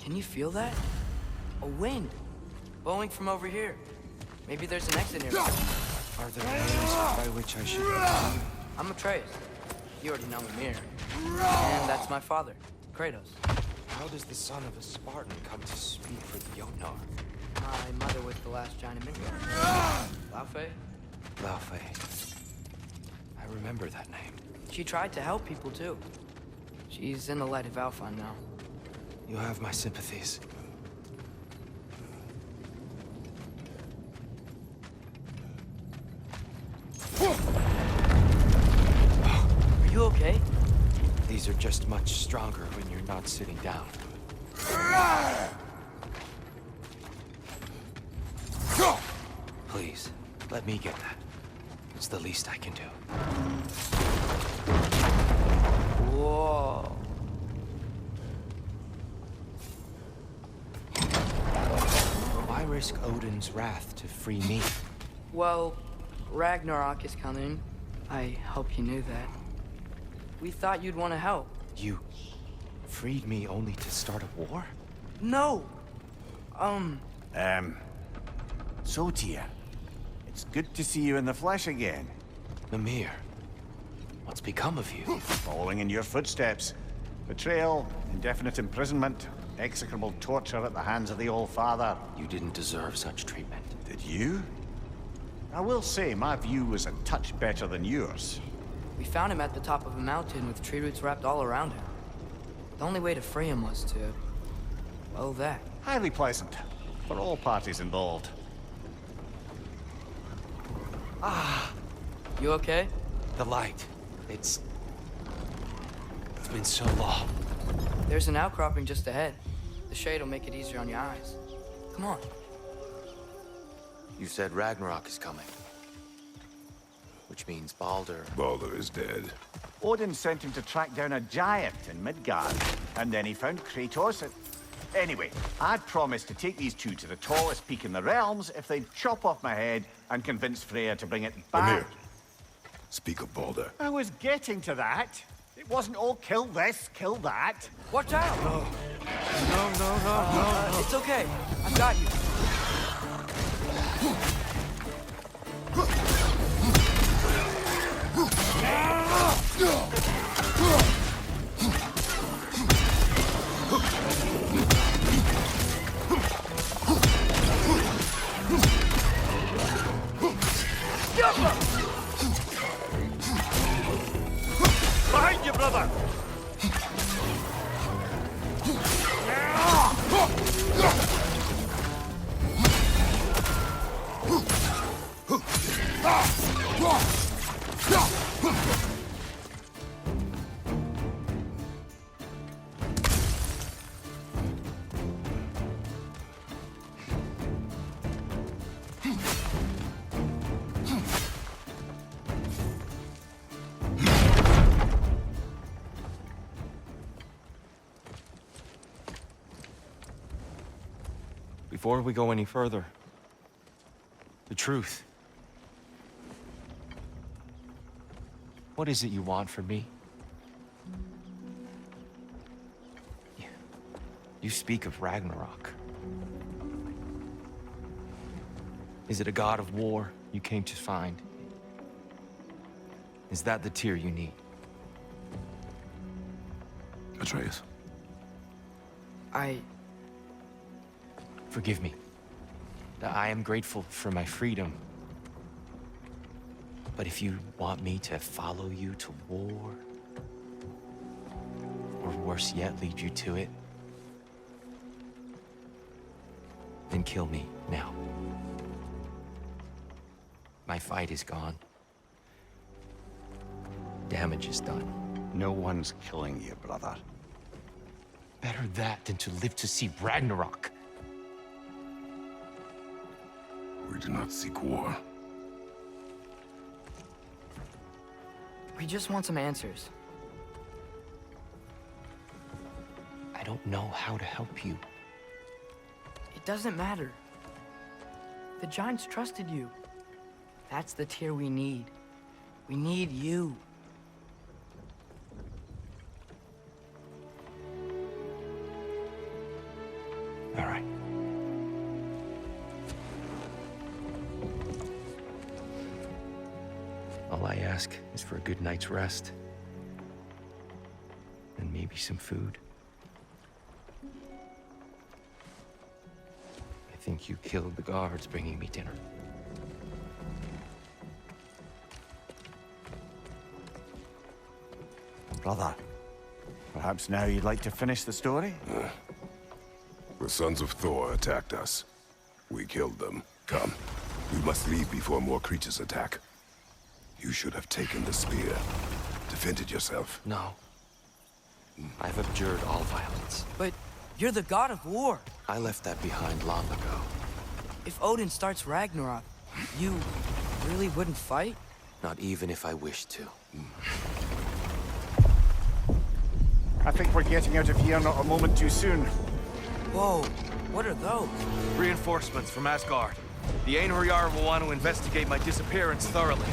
Can you feel that? A wind. Blowing from over here. Maybe there's an exit nearby. Are there names by which I should... I'm Atreus. You already know Mimir. And that's my father, Kratos. How does the son of a Spartan come to speak for the Jotnar? My mother was the last giant in Midgard. Alfheim? Alfheim. I remember that name. She tried to help people too. She's in the light of Alfheim now. You have my sympathies. Are you okay? These are just much stronger when you're not sitting down. Please, let me get that. It's the least I can do. Whoa. Why risk Odin's wrath to free me? Well, Ragnarok is coming. I hope you knew that. We thought you'd want to help. You freed me only to start a war? No! So, Týr, it's good to see you in the flesh again. Mimir, what's become of you? Following in your footsteps. Betrayal, indefinite imprisonment, execrable torture at the hands of the Old Father. You didn't deserve such treatment. Did you? I will say, my view was a touch better than yours. We found him at the top of a mountain with tree roots wrapped all around him. The only way to free him was to... well, that. Highly pleasant, for all parties involved. You okay? The light. It's been so long. There's an outcropping just ahead. The shade will make it easier on your eyes. Come on. You said Ragnarok is coming. Which means Baldur... Baldur is dead. Odin sent him to track down a giant in Midgard, and then he found Kratos and... Anyway, I'd promised to take these two to the tallest peak in the realms if they'd chop off my head and convince Freya to bring it back. Mimir, speak of Baldur. I was getting to that. It wasn't all kill this, kill that. Watch out! No, It's okay. I've got you. Behind you, brother! Before we go any further, the truth. What is it you want from me? You speak of Ragnarok. Is it a god of war you came to find? Is that the Týr you need? Atreus. Forgive me. I am grateful for my freedom. But if you want me to follow you to war, or worse yet, lead you to it, then kill me now. My fight is gone. Damage is done. No one's killing you, brother. Better that than to live to see Ragnarok. We do not seek war. We just want some answers. I don't know how to help you. It doesn't matter. The giants trusted you. That's the Týr we need. We need you. All right. All I ask is for a good night's rest. And maybe some food. I think you killed the guards bringing me dinner. Brother, perhaps now you'd like to finish the story? The sons of Thor attacked us. We killed them. Come. We must leave before more creatures attack. You should have taken the spear. Defended yourself. No. I've abjured all violence. But you're the god of war. I left that behind long ago. If Odin starts Ragnarok, you really wouldn't fight? Not even if I wished to. I think we're getting out of here not a moment too soon. Whoa, what are those? Reinforcements from Asgard. The Einherjar will want to investigate my disappearance thoroughly.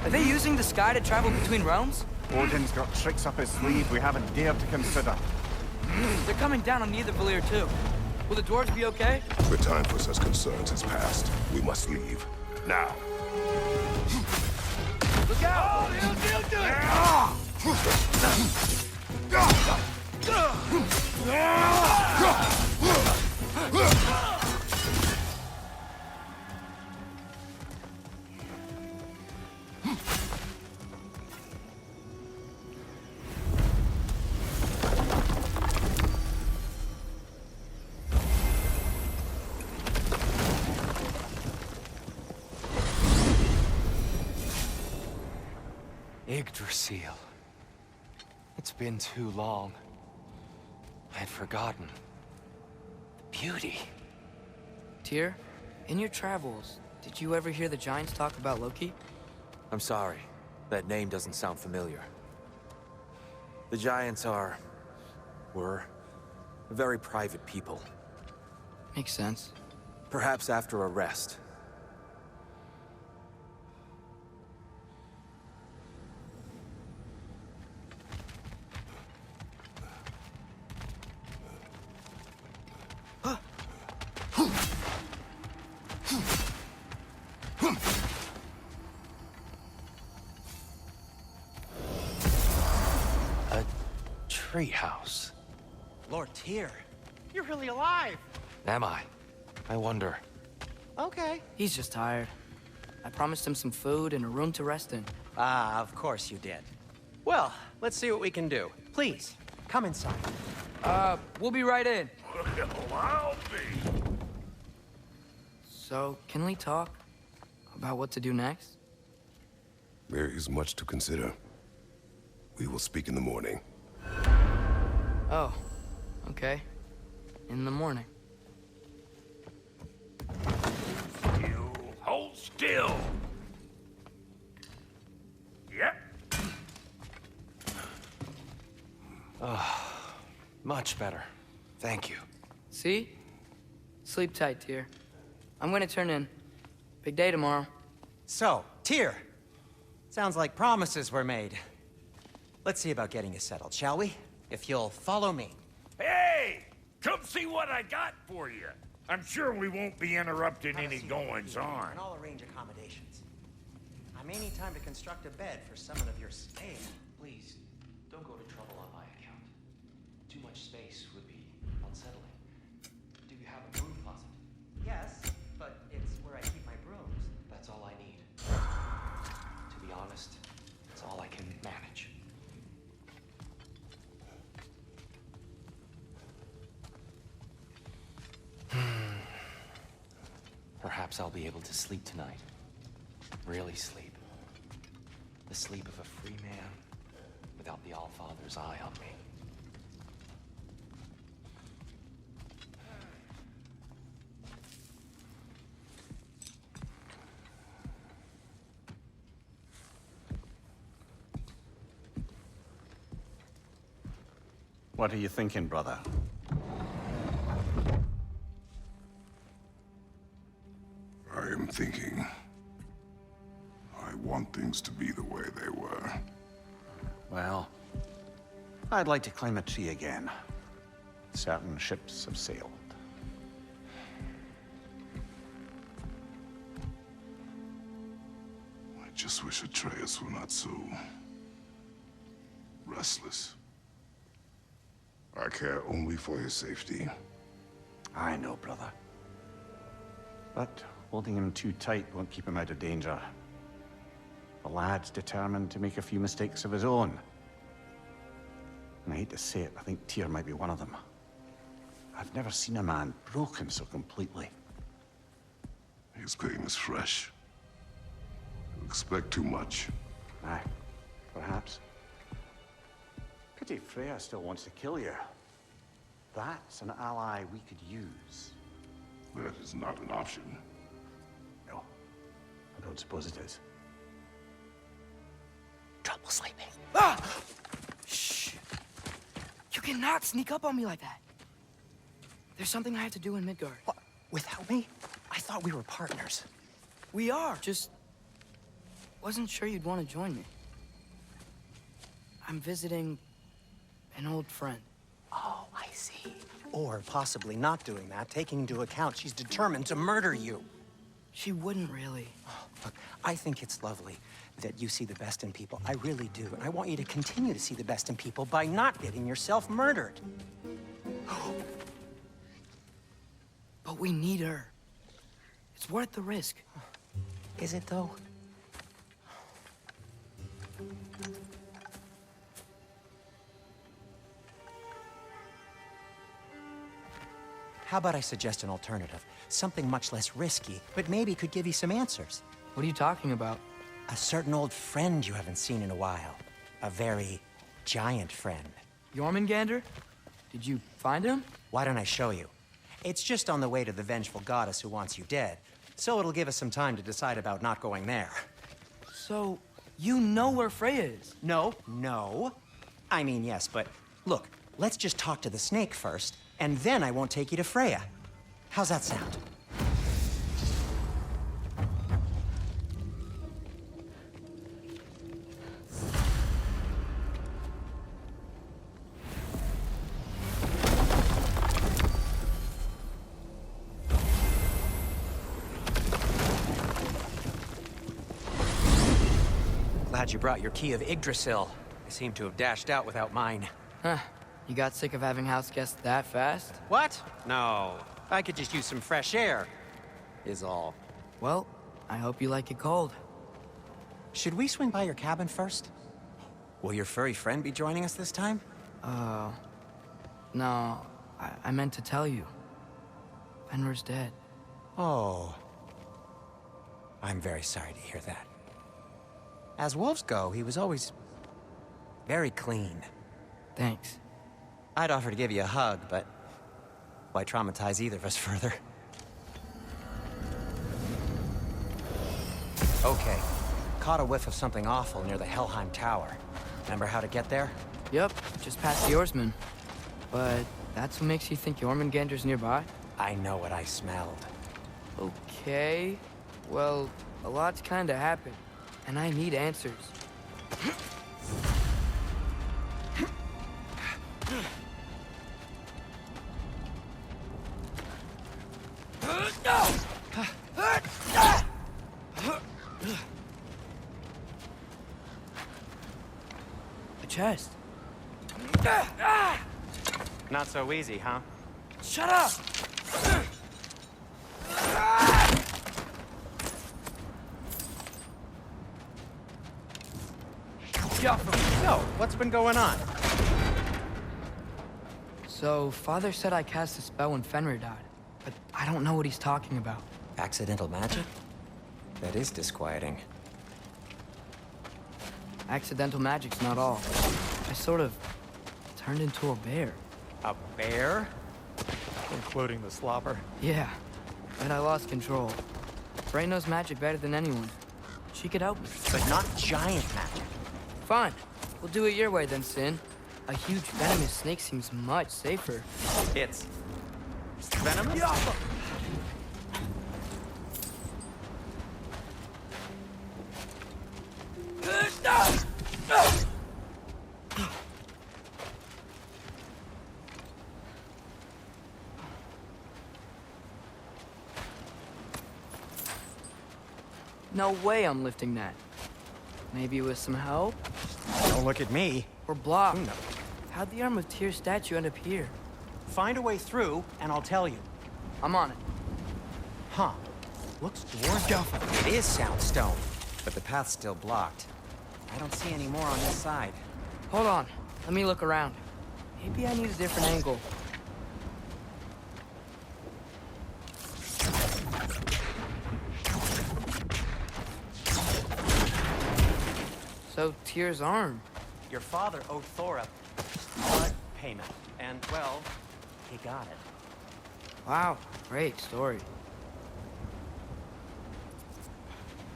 Are they using the sky to travel between realms? Odin's got tricks up his sleeve we haven't dared to consider. They're coming down on either Valir too. Will the dwarves be okay? The time for such concerns has passed. We must leave. Now. Look out! Yggdrasil. It's been too long. I had forgotten. The beauty. Tyr, in your travels, did you ever hear the giants talk about Loki? I'm sorry. That name doesn't sound familiar. The giants were very private people. Makes sense. Perhaps after a rest. A treehouse. Lord Tyr, you're really alive. Am I? I wonder. Okay. He's just tired. I promised him some food and a room to rest in. Ah, of course you did. Well, let's see what we can do. Please, come inside. We'll be right in. Well, I'll be. So, can we talk about what to do next? There is much to consider. We will speak in the morning. Oh, okay. In the morning. You hold still. Yep. Much better. Thank you. See? Sleep tight, Tyr. I'm gonna turn in. Big day tomorrow. So, Tyr, sounds like promises were made. Let's see about getting you settled, shall we? If you'll follow me. Hey! Come see what I got for you. I'm sure we won't be interrupting Have a any seat over goings here, on. And I'll arrange accommodations. I may need time to construct a bed for someone of your scale. Please, don't go to trouble on my account. Too much space would be unsettling. Do you have a broom closet? Yes, but it's where I keep my brooms. That's all I need. To be honest, it's all I can manage. Perhaps I'll be able to sleep tonight. Really sleep. The sleep of a free man without the Allfather's eye on me. What are you thinking, brother? I am thinking. I want things to be the way they were. Well, I'd like to climb a tree again. Certain ships have sailed. I just wish Atreus were not so restless. I care only for his safety. I know, brother. But holding him too tight won't keep him out of danger. The lad's determined to make a few mistakes of his own. And I hate to say it, I think Týr might be one of them. I've never seen a man broken so completely. His pain is fresh. You expect too much. Aye, perhaps. Pity Freya still wants to kill you. That's an ally we could use. That is not an option. No, I don't suppose it is. Trouble sleeping. Ah! Shh! You cannot sneak up on me like that. There's something I have to do in Midgard. What? Without me? I thought we were partners. We are, just... wasn't sure you'd want to join me. I'm visiting an old friend. Oh, I see. Or possibly not doing that, taking into account she's determined to murder you. She wouldn't really. Look, I think it's lovely that you see the best in people. I really do. And I want you to continue to see the best in people by not getting yourself murdered. But we need her. It's worth the risk. Is it, though? How about I suggest an alternative? Something much less risky, but maybe could give you some answers. What are you talking about? A certain old friend you haven't seen in a while. A very giant friend. Jörmungandr? Did you find him? Why don't I show you? It's just on the way to the vengeful goddess who wants you dead. So it'll give us some time to decide about not going there. So, you know where Freya is? No. I mean, yes, but look, let's just talk to the snake first, and then I won't take you to Freya. How's that sound? Glad you brought your key of Yggdrasil. I seem to have dashed out without mine. Huh. You got sick of having house guests that fast? What? No. I could just use some fresh air, is all. Well, I hope you like it cold. Should we swing by your cabin first? Will your furry friend be joining us this time? No. I meant to tell you. Fenrir's dead. Oh. I'm very sorry to hear that. As wolves go, he was always very clean. Thanks. I'd offer to give you a hug, but why traumatize either of us further? Okay. Caught a whiff of something awful near the Helheim Tower. Remember how to get there? Yep, just past the oarsman. But that's what makes you think Jörmungandr's nearby? I know what I smelled. Okay. Well, a lot's kinda happened. And I need answers. A chest. Not so easy, huh? Shut up! So, what's been going on? So, Father said I cast a spell when Fenrir died, but I don't know what he's talking about. Accidental magic? That is disquieting. Accidental magic's not all. I sort of turned into a bear. A bear? Including the slobber. Yeah, but I lost control. Frey knows magic better than anyone. She could help me. But not giant magic. Fine. We'll do it your way then, Sin. A huge venomous snake seems much safer. It's venomous? No way I'm lifting that. Maybe with some help? Don't look at me. We're blocked. No. How'd the arm of Tyr's statue end up here? Find a way through, and I'll tell you. I'm on it. Huh. Looks dwarven. It is sound stone, but the path's still blocked. I don't see any more on this side. Hold on. Let me look around. Maybe I need a different angle. So, Tyr's arm. Your father owed Thor a blood payment, and, well, he got it. Wow, great story.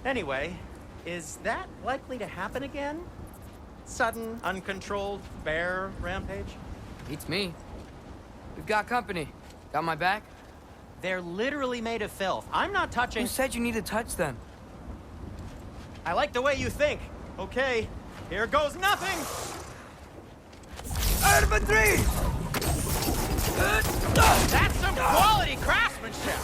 Anyway, is that likely to happen again? Sudden, uncontrolled bear rampage? Beats me. We've got company. Got my back? They're literally made of filth. I'm not touching... Who said you need to touch them? I like the way you think. Okay, here goes nothing! Infantry! That's some quality craftsmanship!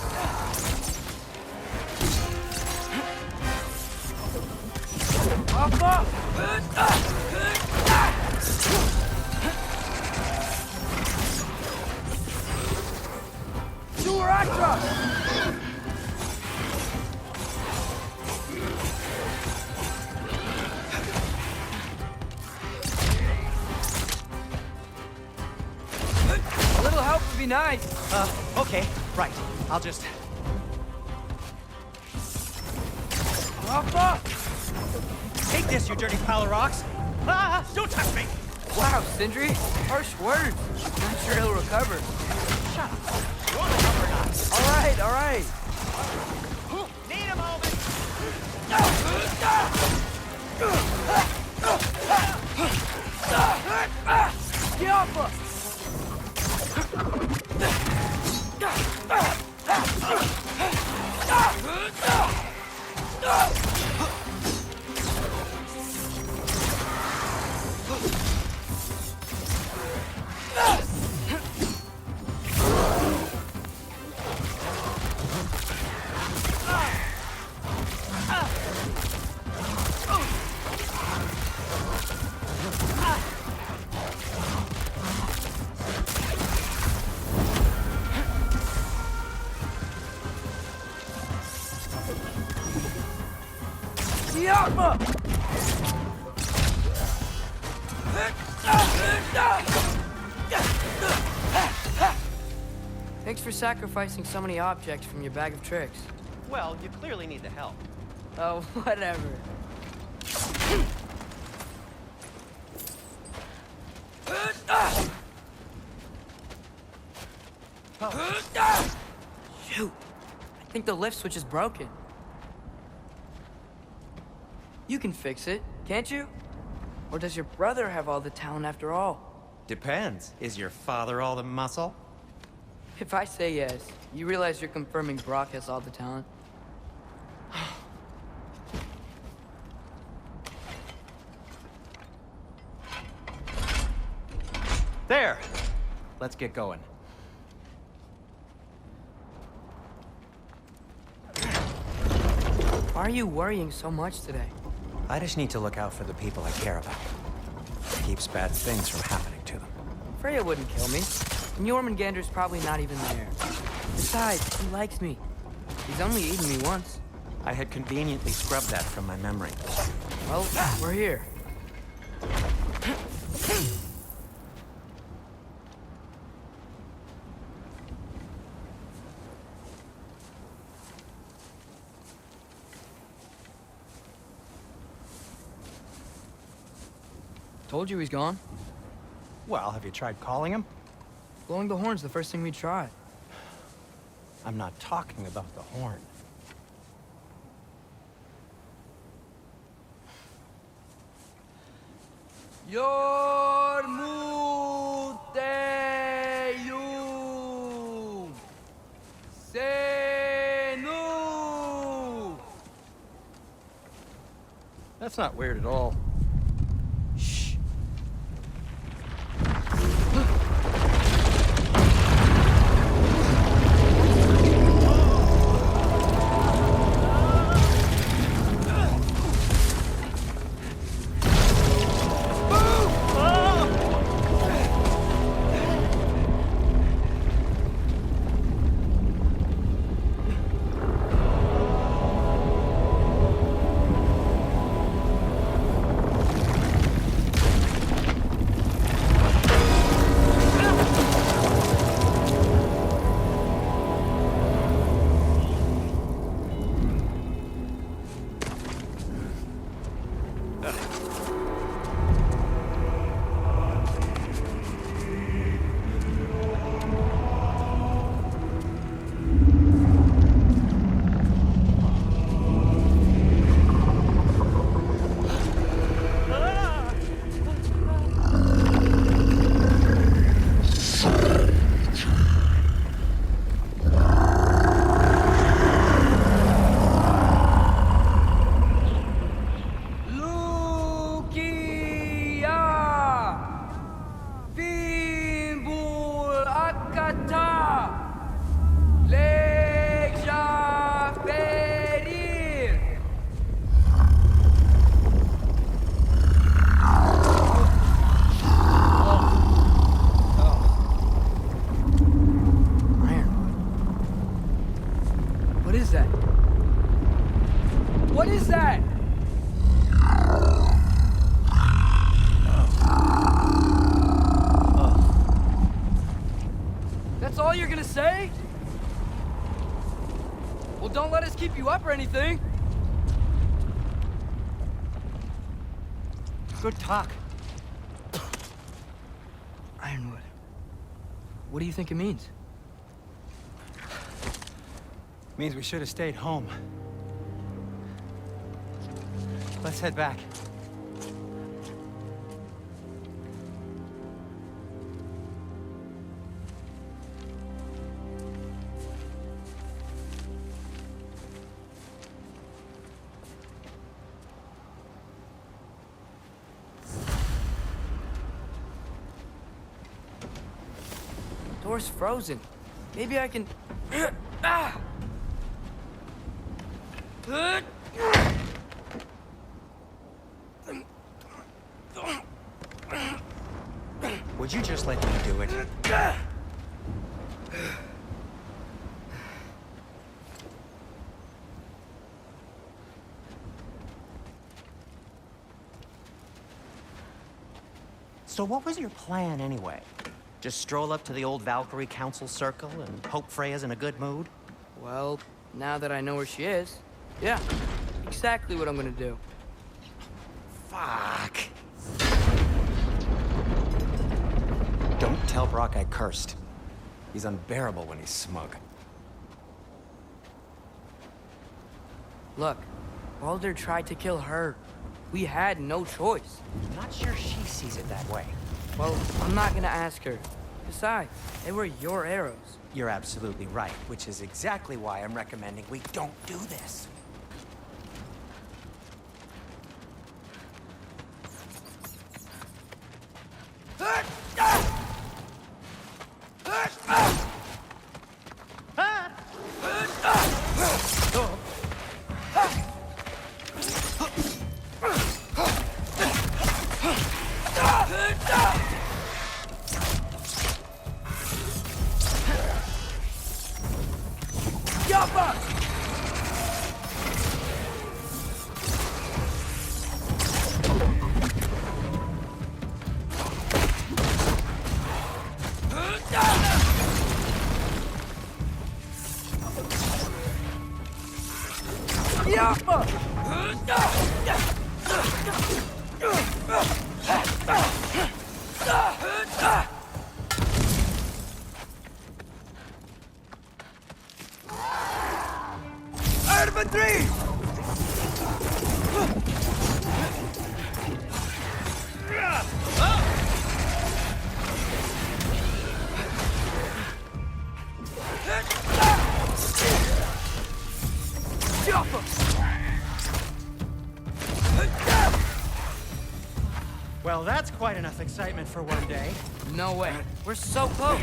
A little help would be nice. Okay, right. I'll just... Take this, you dirty pile of rocks! Ah, don't touch me! Wow, Sindri. Harsh words. Not sure he'll recover. Shut up. You want to help or not? All right. Need a moment! Get off us! Thanks for sacrificing so many objects from your bag of tricks. Well, you clearly need the help. Oh, whatever. Shoot! I think the lift switch is broken. You can fix it, can't you? Or does your brother have all the talent after all? Depends. Is your father all the muscle? If I say yes, you realize you're confirming Brock has all the talent? There! Let's get going. Why are you worrying so much today? I just need to look out for the people I care about. It keeps bad things from happening to them. Freya wouldn't kill me. And Jörmungandr's probably not even there. Besides, he likes me. He's only eaten me once. I had conveniently scrubbed that from my memory. Well, we're here. Told you he's gone. Well, have you tried calling him? Blowing the horn's the first thing we tried. I'm not talking about the horn. Jörmungandr Senu. That's not weird at all. Shh. say? Well, don't let us keep you up or anything. Good talk. Ironwood. What do you think it means? Means we should have stayed home. Let's head back. Door's frozen. Maybe I can... Ah! Would you just let me do it? So what was your plan anyway? Just stroll up to the old Valkyrie Council Circle and hope Freya's in a good mood? Well, now that I know where she is, yeah, exactly what I'm gonna do. Fuck. Don't tell Brock I cursed. He's unbearable when he's smug. Look, Baldur tried to kill her. We had no choice. I'm not sure she sees it that way. Well, I'm not gonna ask her. Besides, they were your arrows. You're absolutely right, which is exactly why I'm recommending we don't do this. Well, that's quite enough excitement for one day. No way. We're so close.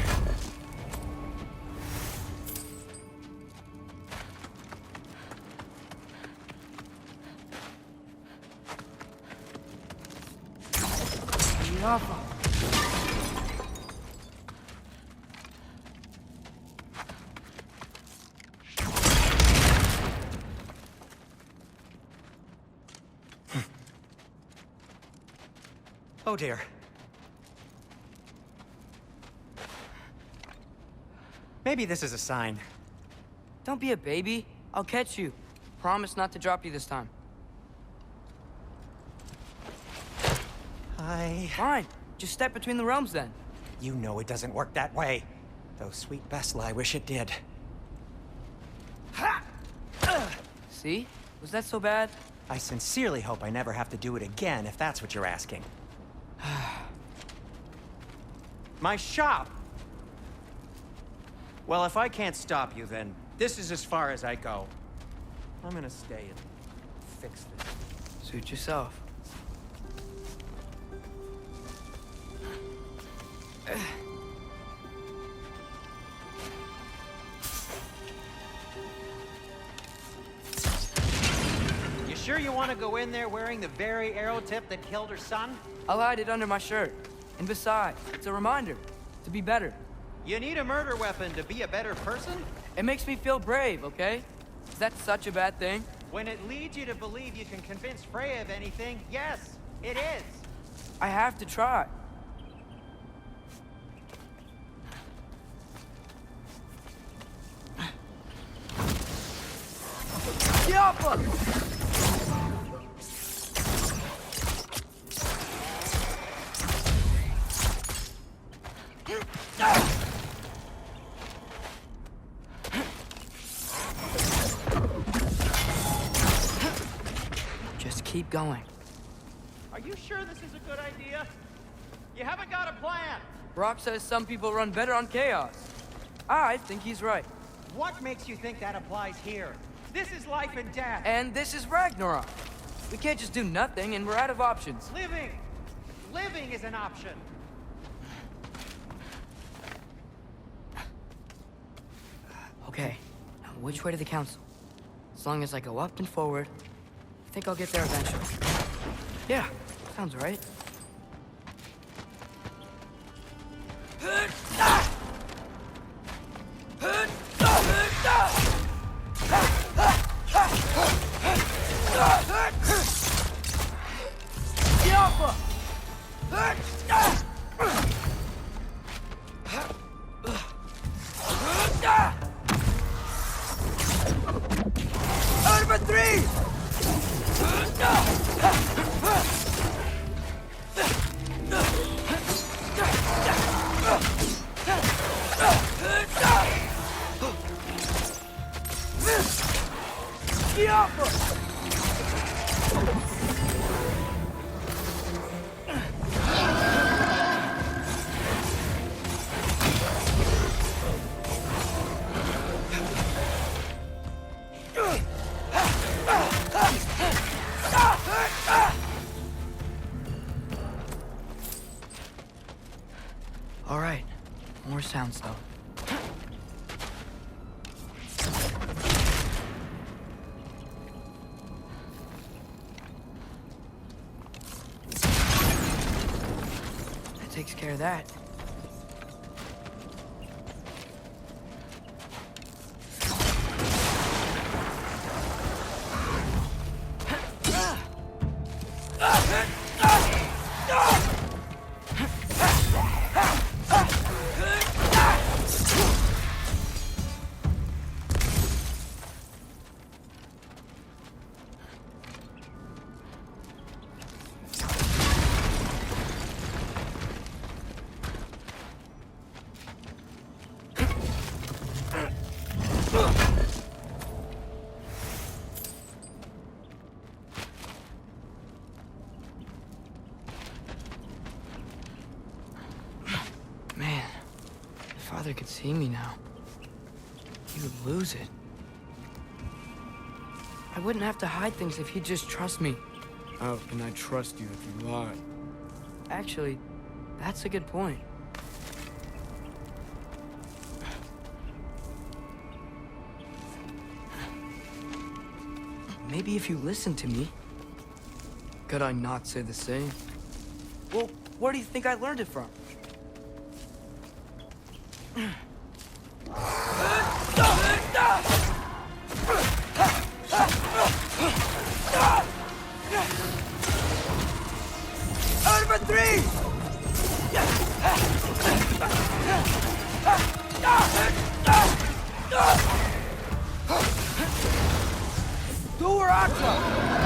Oh dear. Maybe this is a sign. Don't be a baby. I'll catch you. Promise not to drop you this time. Fine. Just step between the realms then. You know it doesn't work that way. Though sweet Bessel, I wish it did. See? Was that so bad? I sincerely hope I never have to do it again, if that's what you're asking. My shop! Well, if I can't stop you, then this is as far as I go. I'm gonna stay and fix this. Suit yourself. You sure you want to go in there wearing the very arrow tip that killed her son? I'll hide it under my shirt. And besides, it's a reminder to be better. You need a murder weapon to be a better person? It makes me feel brave, okay? Is that such a bad thing? When it leads you to believe you can convince Freya of anything, yes, it is. I have to try. Yappa! Just keep going. Are you sure this is a good idea? You haven't got a plan. Brock says some people run better on chaos. I think he's right. What makes you think that applies here? This is life and death. And this is Ragnarok. We can't just do nothing, and we're out of options. Living! Living is an option. Okay, now which way to the council? As long as I go up and forward, I think I'll get there eventually. Yeah, sounds right. Number 3! All right, more sounds though. That takes care of that. Man, if Father could see me now, he would lose it. I wouldn't have to hide things if he'd just trust me. How can I trust you if you lie? Actually, that's a good point. Maybe if you listened to me. Could I not say the same? Well, where do you think I learned it from? Number 3! Door Aqua!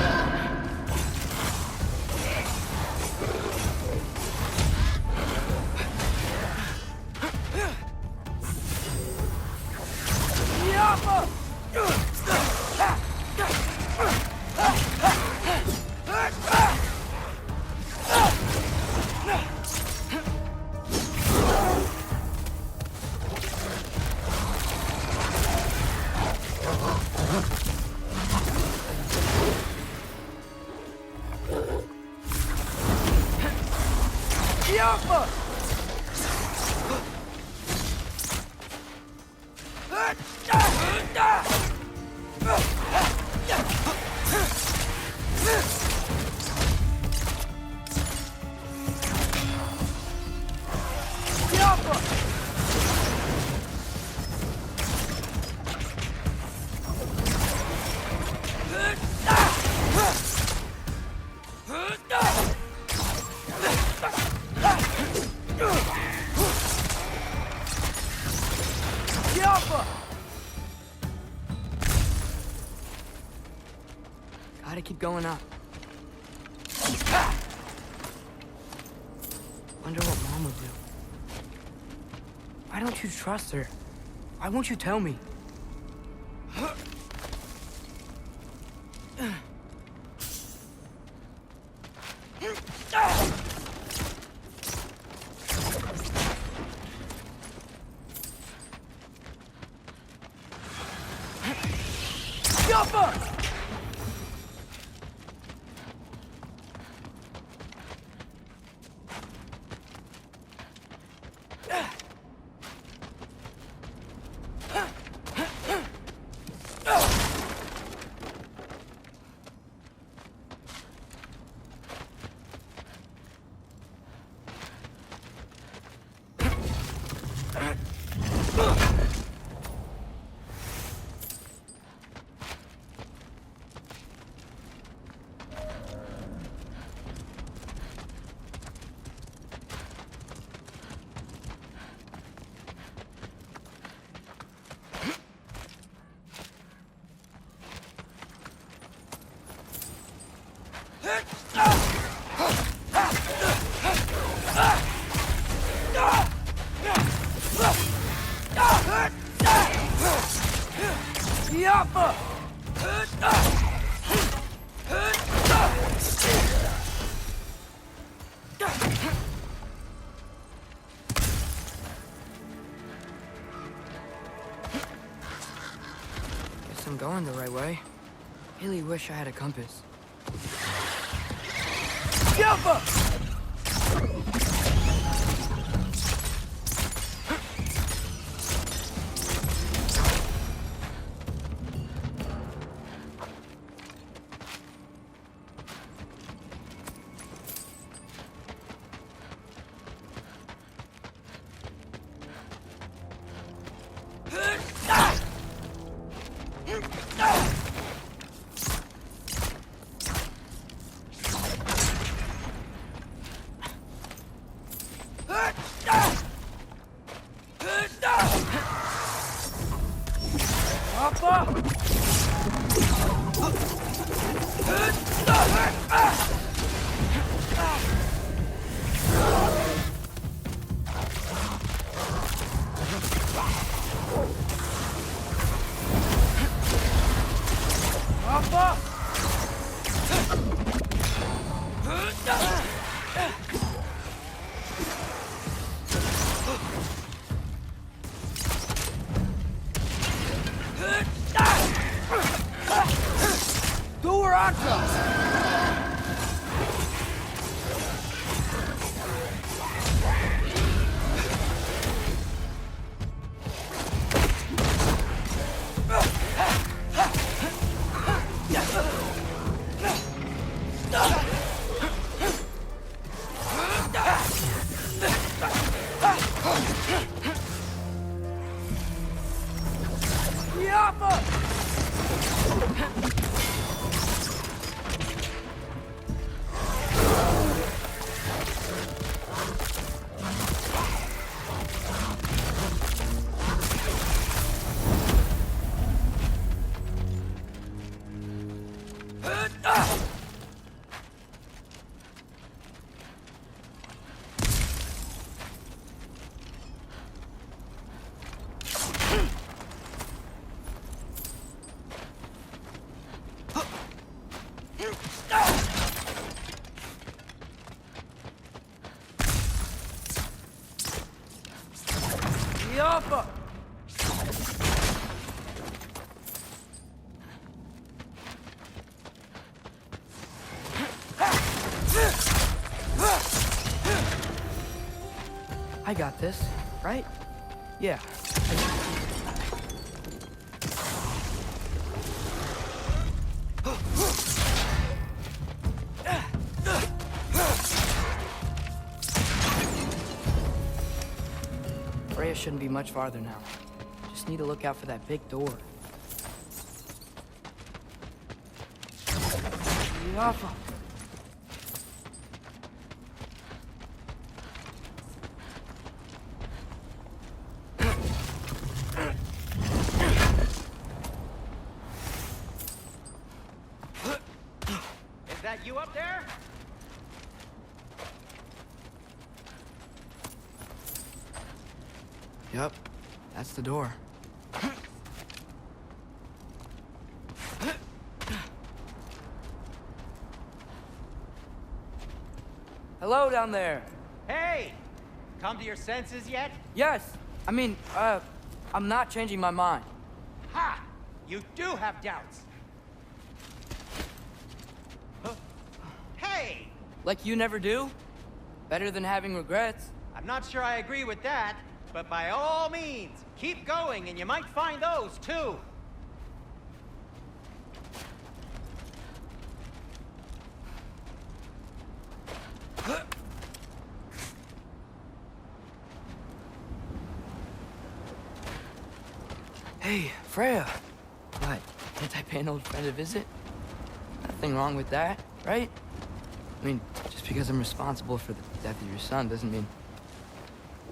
keep going up. Wonder what Mom would do. Why don't you trust her? Why won't you tell me? Guess I'm going the right way. Really wish I had a compass. I got this, right? Yeah. Freya shouldn't be much farther now. Just need to look out for that big door. Awful. out there? Yep, that's the door. Hello down there. Hey! Come to your senses yet? Yes, I mean, I'm not changing my mind. Ha! You do have doubts. Huh? Hey! Like you never do? Better than having regrets. I'm not sure I agree with that, but by all means, keep going and you might find those too. Hey, Freya. What? Can't I pay an old friend a visit? Nothing wrong with that, right? I mean, just because I'm responsible for the death of your son doesn't mean...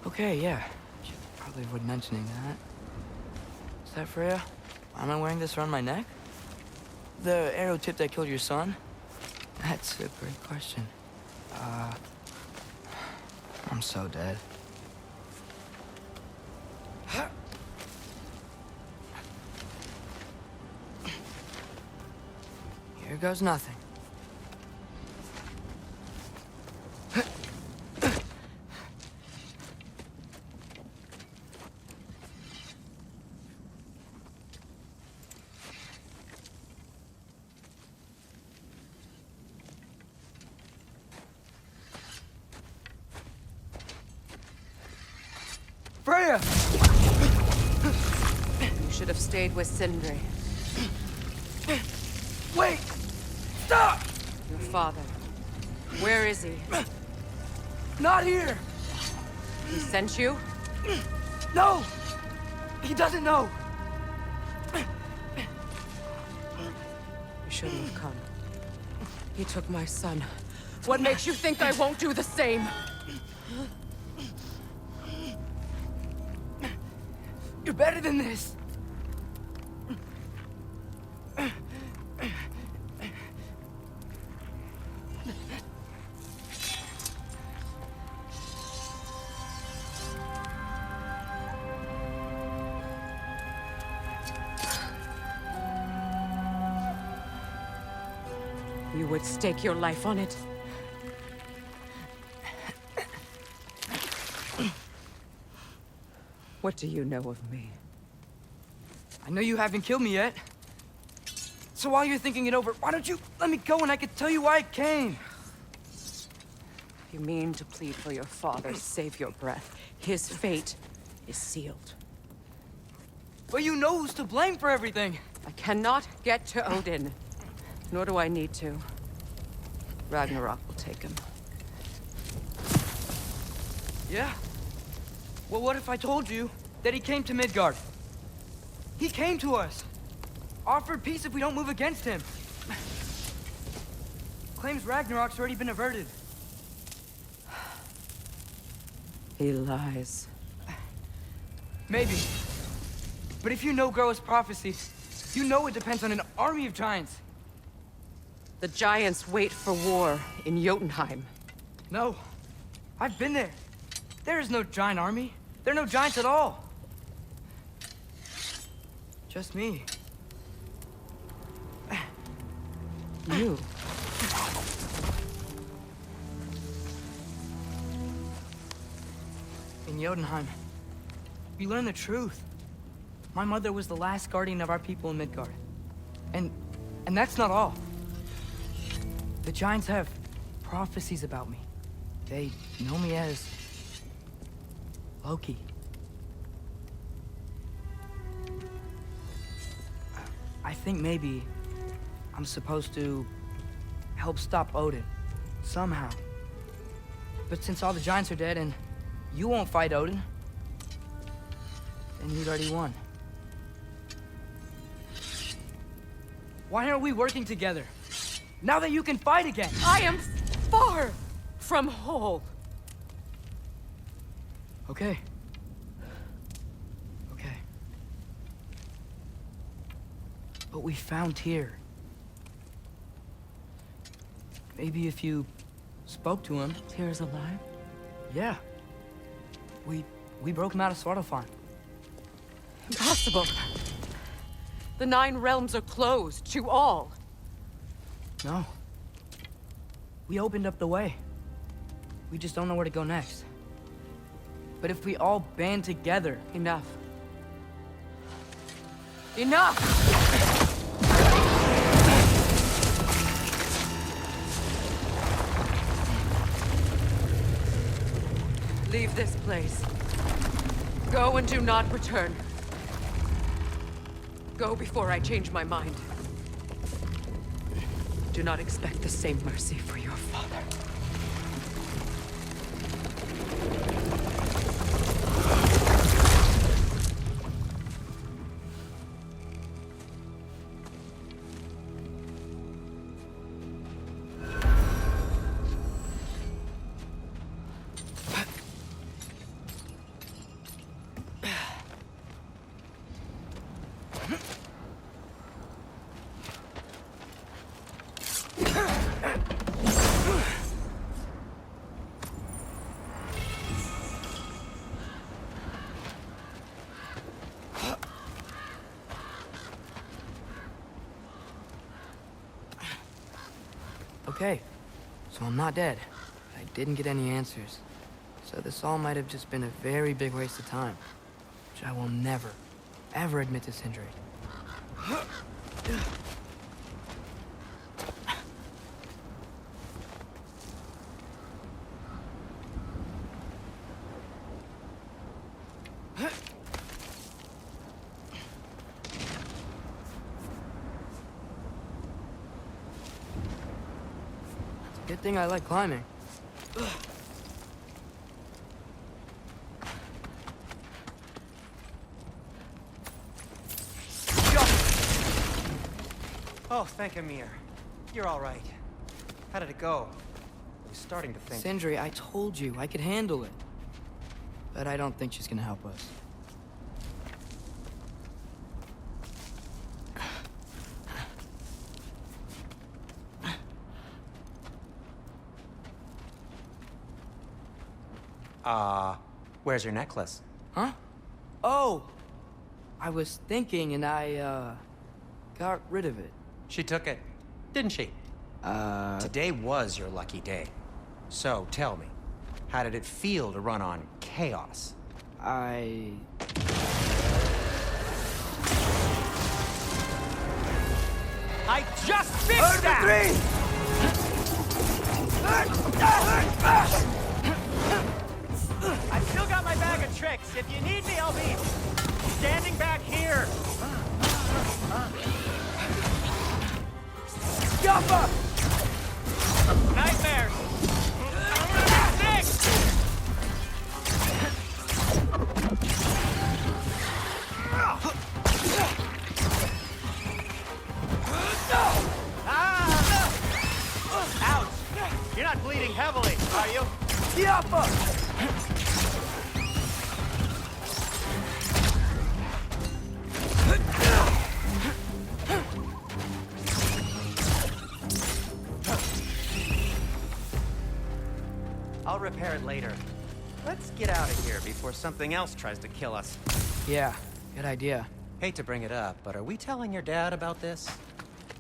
Okay, yeah. Should probably avoid mentioning that. Is that Freya? Why am I wearing this around my neck? The arrow tip that killed your son? That's a great question. I'm so dead. Here goes nothing. Freya! You should have stayed with Sindri. Wait! Stop! Your father. Where is he? Not here! He sent you? No! He doesn't know! You shouldn't have come. He took my son. What makes you think I won't do the same? You're better than this! You would stake your life on it? What do you know of me? I know you haven't killed me yet. So while you're thinking it over, why don't you let me go and I can tell you why I came? You mean to plead for your father, save your breath. His fate is sealed. But you know who's to blame for everything. I cannot get to Odin. Nor do I need to. Ragnarok will take him. Yeah? Well, what if I told you that he came to Midgard? He came to us. Offered peace if we don't move against him. Claims Ragnarok's already been averted. He lies. Maybe. But if you know Groa's prophecy, you know it depends on an army of giants. The giants wait for war in Jotunheim. No. I've been there. There is no giant army. There are no giants at all. Just me. You? In Jotunheim, we learn the truth. My mother was the last guardian of our people in Midgard. And that's not all. The giants have prophecies about me. They know me as Loki. I think maybe I'm supposed to help stop Odin, somehow. But since all the giants are dead and you won't fight Odin, then he'd already won. Why aren't we working together? Now that you can fight again! I am far from whole. Okay. Okay. But we found Tyr. maybe if you spoke to him. Tyr's alive? Yeah. We broke him out of Svartalfheim. Impossible. The 9 realms are closed to all. No. We opened up the way. We just don't know where to go next. But if we all band together... Enough. Enough! Leave this place. Go and do not return. Go before I change my mind. Do not expect the same mercy for your father. Okay, so I'm not dead. I didn't get any answers. So this all might have just been a very big waste of time. Which I will never, ever admit to Sindri. Good thing I like climbing. Oh, thank Mimir. You're all right. How did it go? I was starting to think... Sindri, I told you I could handle it. But I don't think she's gonna help us. Where's your necklace? Huh? Oh! I was thinking and I, got rid of it. She took it, didn't she? Today was your lucky day. So, tell me, how did it feel to run on chaos? I just fixed that! I've still got my bag of tricks. If you need me, I'll be standing back here. Guffa! Nightmares! Six! Ouch! You're not bleeding heavily, are you? Guffa! I'll repair it later. Let's get out of here before something else tries to kill us. Yeah, good idea. Hate to bring it up, but are we telling your dad about this?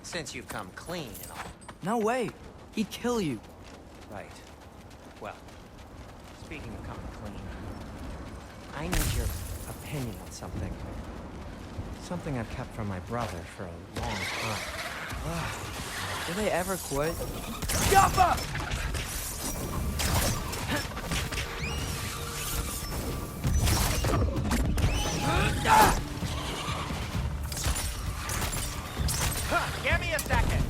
Since you've come clean and all. No way. He'd kill you. Right. Well, speaking of coming clean, I need your opinion on something. Something I've kept from my brother for a long time. Do they ever quit? Guffa! Give me a second.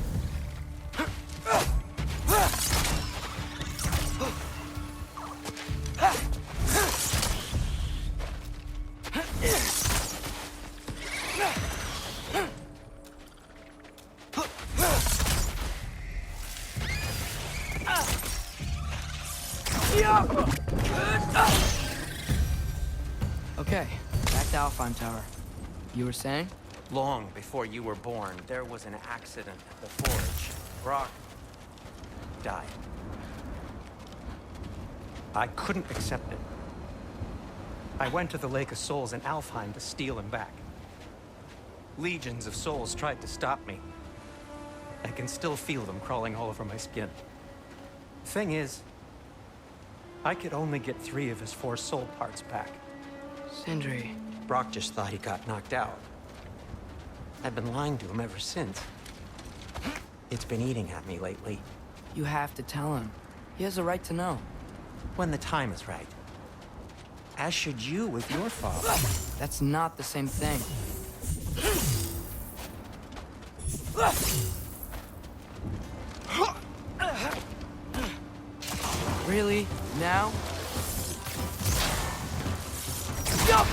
Okay, back to Alfheim Tower. You were saying? Long before you were born, there was an accident at the forge. Brock, died. I couldn't accept it. I went to the Lake of Souls in Alfheim to steal him back. Legions of souls tried to stop me. I can still feel them crawling all over my skin. Thing is, I could only get 3 of his 4 soul parts back. Sindri. Brock just thought he got knocked out. I've been lying to him ever since. It's been eating at me lately. You have to tell him. He has a right to know. When the time is right. As should you with your father. That's not the same thing. Really? Now? Jump!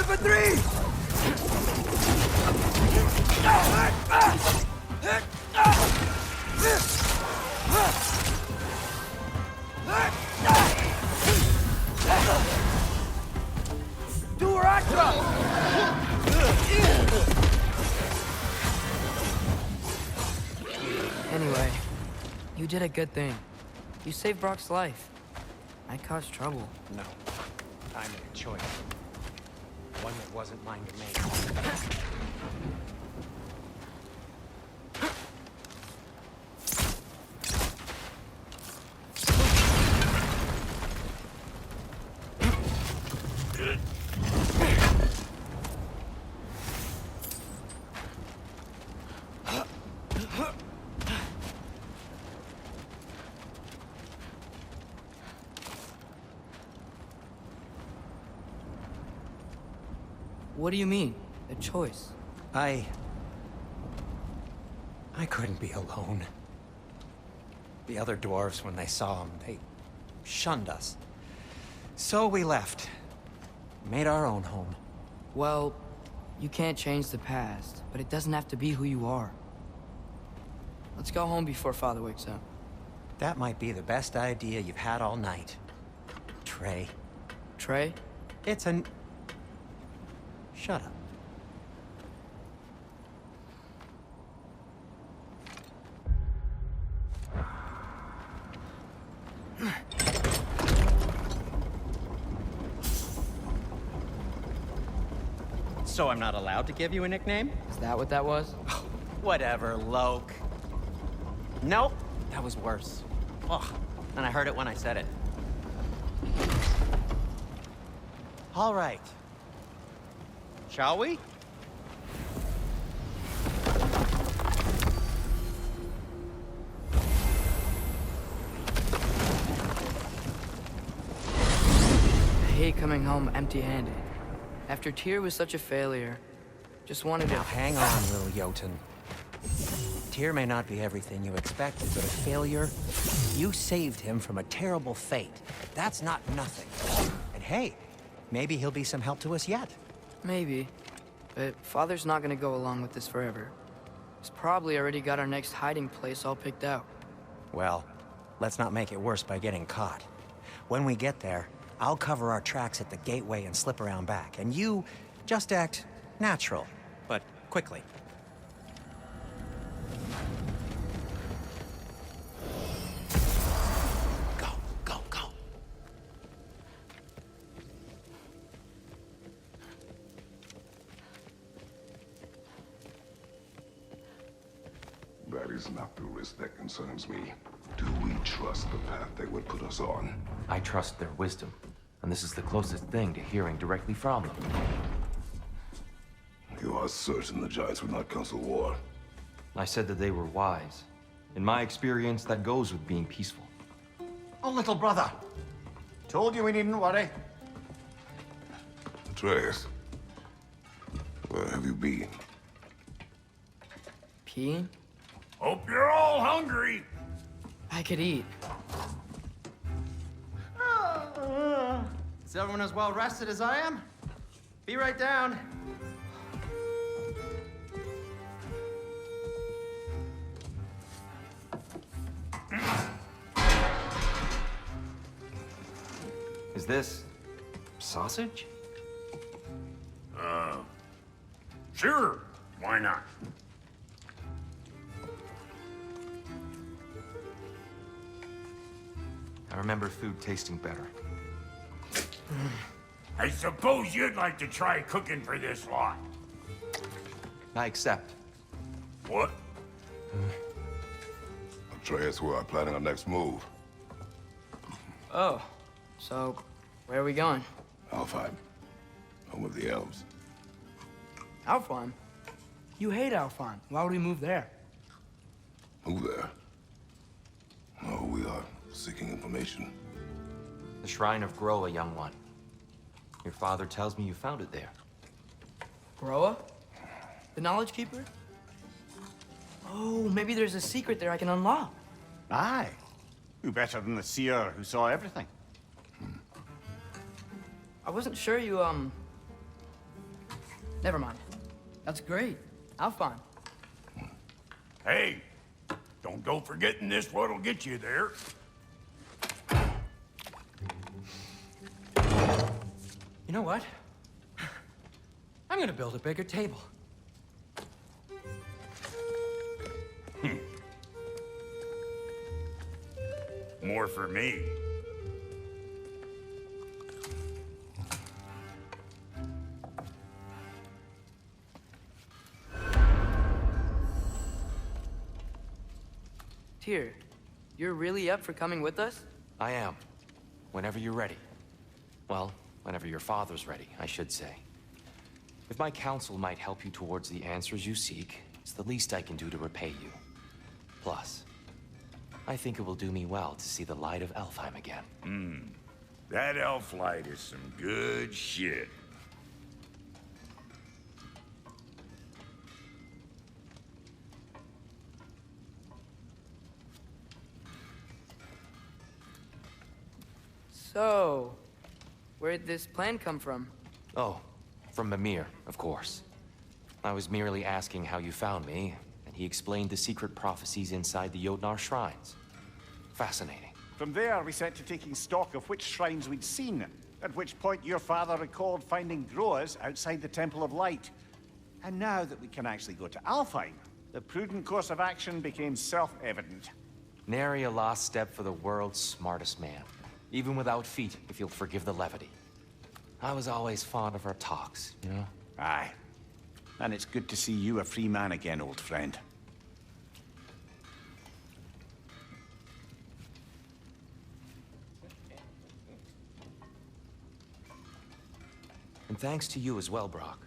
For 3! Anyway, you did a good thing. You saved Brock's life. I caused trouble. No. I made a choice. One that wasn't mine to make. What do you mean? A choice? I couldn't be alone. The other dwarves, when they saw him, they shunned us. So we left. Made our own home. Well, you can't change the past, but it doesn't have to be who you are. Let's go home before Father wakes up. That might be the best idea you've had all night. Trey. Trey? It's an... Shut up. So I'm not allowed to give you a nickname? Is that what that was? Whatever, Loke. Nope, that was worse. Ugh, and I heard it when I said it. All right. Shall we? I hate coming home empty-handed. After Tyr was such a failure, just wanted to... Now hang on, little Jotun. Tyr may not be everything you expected, but a failure? You saved him from a terrible fate. That's not nothing. And hey, maybe he'll be some help to us yet. Maybe. But Father's not gonna go along with this forever. He's probably already got our next hiding place all picked out. Well, let's not make it worse by getting caught. When we get there, I'll cover our tracks at the gateway and slip around back. And you just act natural, but quickly. Go, go, go. That is not the risk that concerns me. Do we trust the path they would put us on? I trust their wisdom, and this is the closest thing to hearing directly from them. You are certain the Giants would not counsel war? I said that they were wise. In my experience, that goes with being peaceful. Oh, little brother. Told you we needn't worry. Atreus, where have you been? Peeing? Hope you're all hungry. I could eat. Is everyone as well rested as I am? Be right down. Is this... sausage? Sure, why not? I remember food tasting better. I suppose you'd like to try cooking for this lot. I accept. What? Atreus, we are planning our next move. Oh, so where are we going? Alfheim, home of the elves. Alfheim? You hate Alfheim. Why would we move there? Who there? Oh, we are seeking information. The Shrine of Groa, young one. Your father tells me you found it there. Groa? The Knowledge Keeper? Oh, maybe there's a secret there I can unlock. Aye. Who better than the seer who saw everything? I wasn't sure you, Never mind. That's great. Alfheim. Hey, don't go forgetting this what'll get you there. You know what? I'm gonna build a bigger table. More for me. Tyr, you're really up for coming with us? I am. Whenever you're ready. Well, whenever your father's ready, I should say. If my counsel might help you towards the answers you seek, it's the least I can do to repay you. Plus, I think it will do me well to see the light of Alfheim again. That elf light is some good shit. So, where'd this plan come from? Oh, from Mimir, of course. I was merely asking how you found me, and he explained the secret prophecies inside the Jotnar shrines. Fascinating. From there, we set to taking stock of which shrines we'd seen, at which point your father recalled finding Groas outside the Temple of Light. And now that we can actually go to Alfheim, the prudent course of action became self-evident. Nary a lost step for the world's smartest man. Even without feet, if you'll forgive the levity. I was always fond of our talks, you know? Aye. And it's good to see you a free man again, old friend. And thanks to you as well, Brock.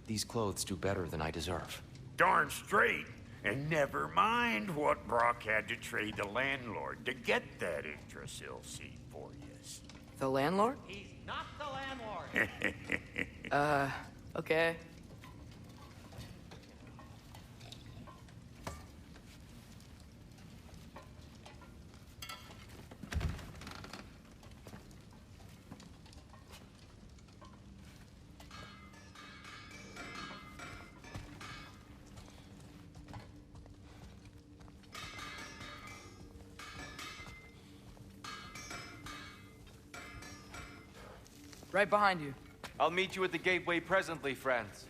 These clothes do better than I deserve. Darn straight. And never mind what Brock had to trade the landlord to get that Yggdrasil seat for you. The landlord? He's not the landlord. Okay. Right behind you. I'll meet you at the gateway presently, friends.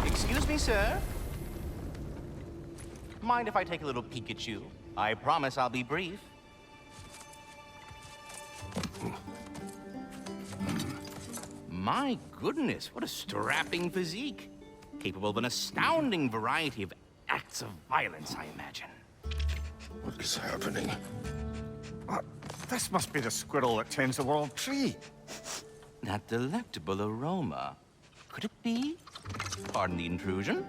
Excuse me, sir. Mind if I take a little peek at you? I promise I'll be brief. My goodness, what a strapping physique. Capable of an astounding variety of acts of violence, I imagine. What is happening? This must be the squirrel that tends the world tree. That delectable aroma. Could it be? Pardon the intrusion.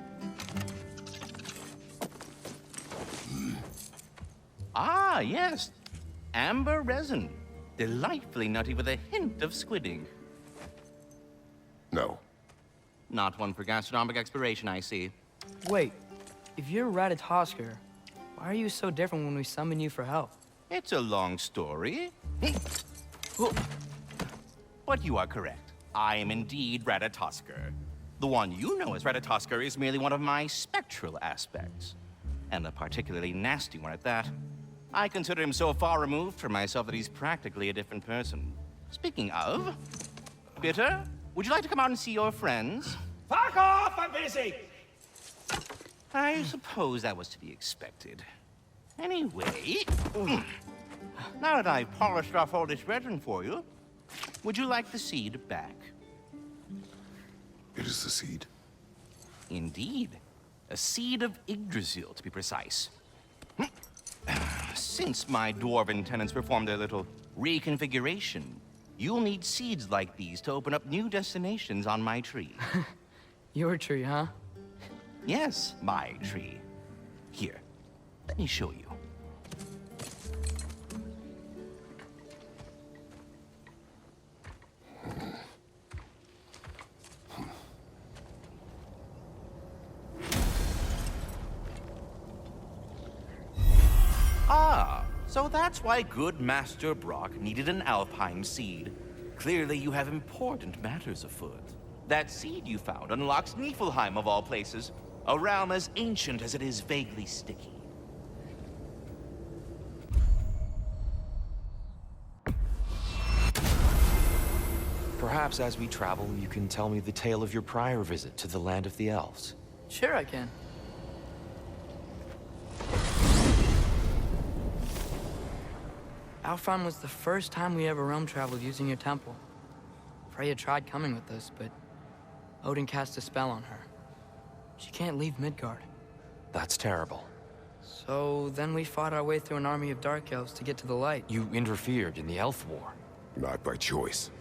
Ah, yes. Amber resin. Delightfully nutty with a hint of squidding. No. Not one for gastronomic exploration, I see. Wait, if you're Ratatoskr, why are you so different when we summon you for help? It's a long story. But you are correct. I am indeed Ratatoskr. The one you know as Ratatoskr is merely one of my spectral aspects. And a particularly nasty one at that. I consider him so far removed from myself that he's practically a different person. Speaking of, Bitter, would you like to come out and see your friends? Fuck off! I'm busy! I suppose that was to be expected. Anyway, now that I've polished off all this resin for you, would you like the seed back? It is the seed. Indeed. A seed of Yggdrasil, to be precise. Since my dwarven tenants performed their little reconfiguration, you'll need seeds like these to open up new destinations on my tree. Your tree, huh? Yes, my tree. Here, let me show you. Ah, so that's why good Master Brock needed an Alfheim seed. Clearly you have important matters afoot. That seed you found unlocks Niflheim of all places, a realm as ancient as it is vaguely sticky. Perhaps as we travel, you can tell me the tale of your prior visit to the land of the elves. Sure I can. Alfheim was the first time we ever realm traveled using your temple. Freya tried coming with us, but Odin cast a spell on her. She can't leave Midgard. That's terrible. So then we fought our way through an army of dark elves to get to the light. You interfered in the Elf War. Not by choice.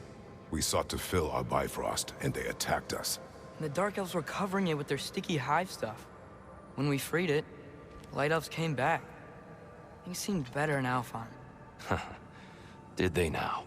We sought to fill our Bifrost, and they attacked us. And the dark elves were covering it with their sticky hive stuff. When we freed it, the light elves came back. Things seemed better in Alfheim. Did they now?